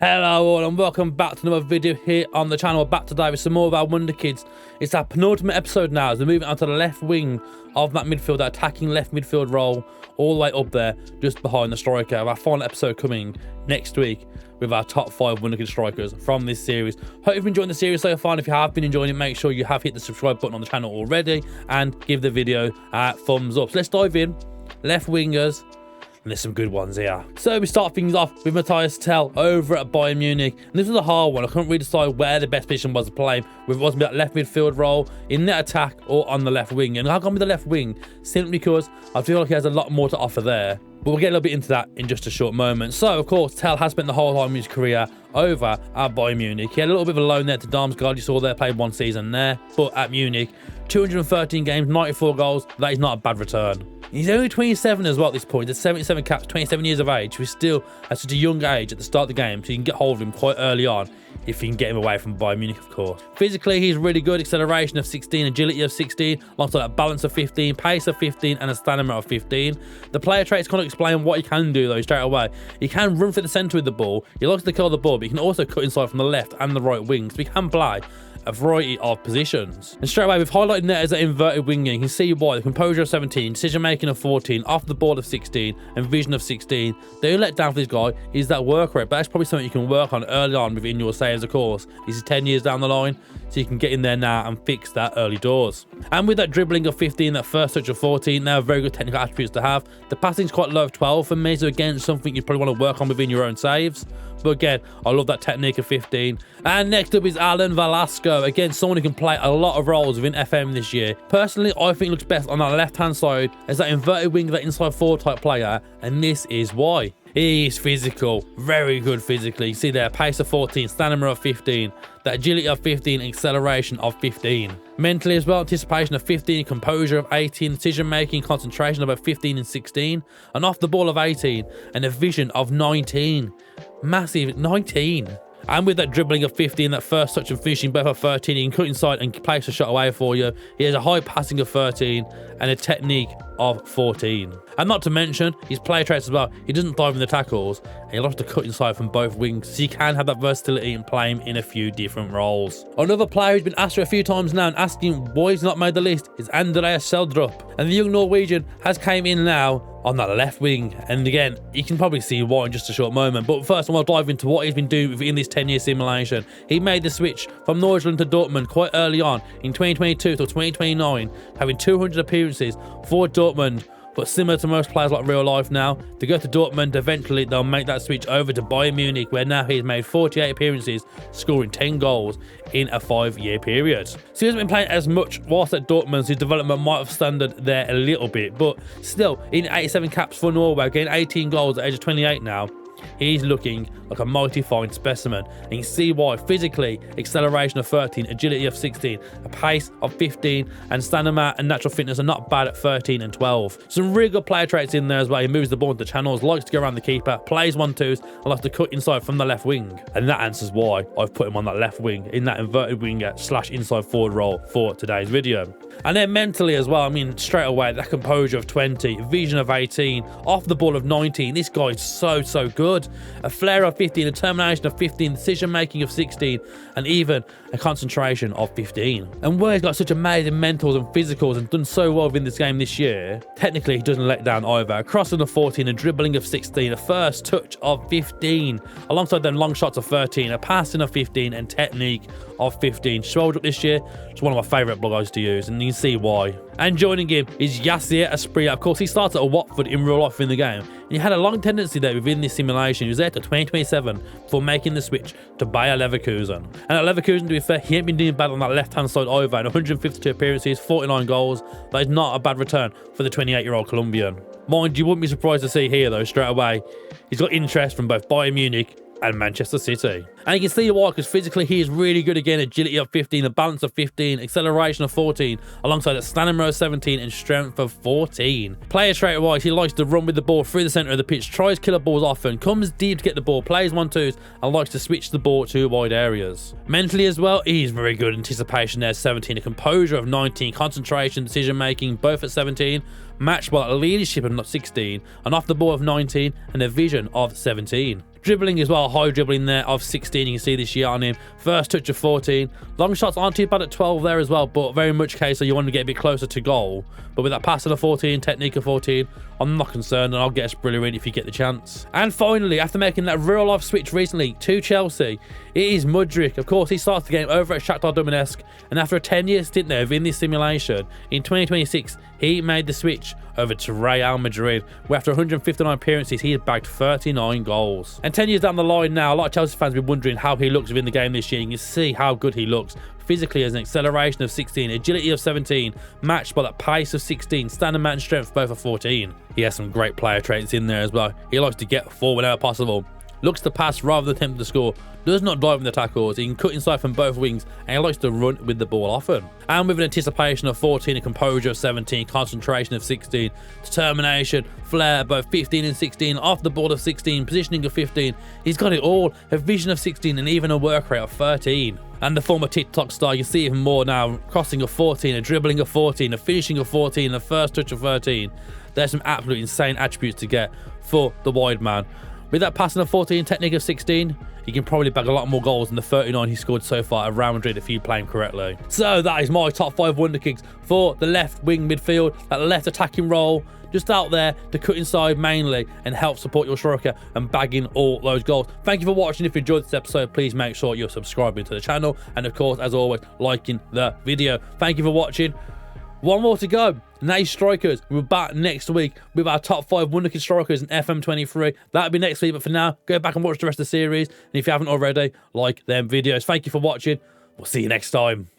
Hello all and welcome back to another video here on the channel. We're back today with some more of our Wonderkids. It's our penultimate episode now as we're moving onto the left wing of that midfield, that attacking left midfield role, all the way up there, just behind the striker. Our final episode coming next week with our top 5 Wonderkid strikers from this series. Hope you've enjoyed the series so far, and if you have been enjoying it, make sure you have hit the subscribe button on the channel already and give the video a thumbs up. So let's dive in. Left wingers. And there's some good ones here. So we start things off with Matthias Tell over at Bayern Munich. And this was a hard one. I couldn't really decide where the best position was to play, whether it was that left midfield role, in net attack, or on the left wing. And I've gone with the left wing simply because I feel like he has a lot more to offer there. But we'll get a little bit into that in just a short moment. So, of course, Tell has spent the whole time of his career over at Bayern Munich. He had a little bit of a loan there to Darmstadt. You saw there, played one season there. But at Munich, 213 games, 94 goals. That is not a bad return. He's only 27 as well at this point. There's 77 caps, 27 years of age. He's still at such a young age at the start of the game, so you can get hold of him quite early on if you can get him away from Bayern Munich, of course. Physically, he's really good. Acceleration of 16, agility of 16, alongside a balance of 15, pace of 15, and a stamina of 15. The player traits kind of explain what he can do, though, straight away. He can run through the centre with the ball. He likes to kill the ball, but he can also cut inside from the left and the right wing, so he can play a variety of positions. And straight away, we've highlighted there as an inverted winger. You can see why. The composure of 17, decision making of 14, off the ball of 16, and vision of 16. The only let down for this guy is that work rate, but that's probably something you can work on early on within your saves, of course. This is 10 years down the line, so you can get in there now and fix that early doors. And with that dribbling of 15, that first touch of 14, they are very good technical attributes to have. The passing's quite low of 12 for me, so again, something you probably want to work on within your own saves. But again, I love that technique of 15. And next up is Alan Velasco. Again, someone who can play a lot of roles within FM this year. Personally, I think he looks best on that left-hand side as that inverted wing, that inside forward type player. And this is why. He is physical, very good physically. You see there, pace of 14, stamina of 15, that agility of 15, acceleration of 15. Mentally as well, anticipation of 15, composure of 18, decision making, concentration of about 15 and 16, and off the ball of 18, and a vision of 19. Massive 19. And with that dribbling of 15, that first touch and finishing both of 13, he can cut inside and place a shot away for you. He has a high passing of 13 and a technique of 14. And not to mention his play traits as well. He doesn't dive in the tackles and he loves to cut inside from both wings, so you can have that versatility and play him in a few different roles. Another player who's been asked for a few times now and asking why he's not made the list is Sildrop. And the young Norwegian has came in now on that left wing, and again, you can probably see why in just a short moment. But first, I want to dive into what he's been doing within this 10-year simulation. He made the switch from Norwich to Dortmund quite early on in 2022 till 2029, having 200 appearances for Dortmund. But similar to most players like real life now, to go to Dortmund, eventually they'll make that switch over to Bayern Munich, where now he's made 48 appearances, scoring 10 goals in a 5-year period. So he hasn't been playing as much whilst at Dortmund, so his development might have standard there a little bit, but still, in 87 caps for Norway, getting 18 goals at the age of 28 now, he's looking like a mighty fine specimen, and you see why. Physically, acceleration of 13, agility of 16, a pace of 15, and stamina and natural fitness are not bad at 13 and 12. Some really good player traits in there as well. He moves the ball into channels, likes to go around the keeper, plays 1-2s, and likes to cut inside from the left wing. And that answers why I've put him on that left wing in that inverted winger / inside forward role for today's video. And then mentally as well, I mean, straight away, that composure of 20, vision of 18, off the ball of 19. This guy is so good. A flair of 15, a determination of 15, decision making of 16, and even a concentration of 15. And where he's got such amazing mentals and physicals and done so well within this game this year, technically he doesn't let down either. A crossing of 14, a dribbling of 16, a first touch of 15, alongside them long shots of 13, a passing of 15, and technique of 15. Swelled up this year. It's one of my favourite bloggers to use, and you can see why. And joining him is Asprilla. Of course, he started at Watford in real life in the game, and he had a long tendency there within this simulation. He was there till 2027 before making the switch to Bayer Leverkusen. And at Leverkusen, to be fair, he ain't been doing bad on that left-hand side either. In 152 appearances, 49 goals. That is not a bad return for the 28-year-old Colombian. Mind you, wouldn't be surprised to see here, though, straight away, he's got interest from both Bayern Munich and Manchester City. And you can see why, because physically he is really good again. Agility of 15, a balance of 15, acceleration of 14, alongside a stamina of 17 and strength of 14. Player trait wise, he likes to run with the ball through the centre of the pitch, tries killer balls often, comes deep to get the ball, plays 1-2s, and likes to switch the ball to wide areas. Mentally as well, he's very good. Anticipation there, 17, a composure of 19, concentration, decision making, both at 17, matched by leadership of 16, an off the ball of 19, and a vision of 17. Dribbling as well, high dribbling there of 16, you can see this year on him. First touch of 14. Long shots aren't too bad at 12 there as well, but very much case so you want to get a bit closer to goal. But with that pass of 14, technique of 14, I'm not concerned, and I'll get Asprilla in if you get the chance. And finally, after making that real life switch recently to Chelsea, it is Mudryk. Of course, he starts the game over at Shakhtar Donetsk, and after a 10-year stint there within this simulation, in 2026, he made the switch over to Real Madrid, where after 159 appearances, he has bagged 39 goals. And 10 years down the line now, a lot of Chelsea fans will be wondering how he looks within the game this year. You can see how good he looks. Physically, as an acceleration of 16, agility of 17, matched by that pace of 16, standard man strength both of 14. He has some great player traits in there as well. He likes to get forward whenever possible, looks to pass rather than attempt to score, does not dive in the tackles, he can cut inside from both wings, and he likes to run with the ball often. And with an anticipation of 14, a composure of 17, concentration of 16, determination, flair, both 15 and 16, off the ball of 16, positioning of 15, he's got it all, a vision of 16, and even a work rate of 13. And the former TikTok star, you see even more now, crossing of 14, a dribbling of 14, a finishing of 14, a first touch of 13. There's some absolute insane attributes to get for the wide man. With that passing of 14, technique of 16, he can probably bag a lot more goals than the 39 he scored so far at Real Madrid if you play him correctly. So that is my top 5 Wonderkids for the left wing midfield, that left attacking role, just out there to cut inside mainly and help support your striker and bagging all those goals. Thank you for watching. If you enjoyed this episode, please make sure you're subscribing to the channel, and of course, as always, liking the video. Thank you for watching. One more to go. Nice strikers. We're back next week with our top 5 Wonderkid strikers in FM23. That'll be next week, but for now, go back and watch the rest of the series. And if you haven't already, like them videos. Thank you for watching. We'll see you next time.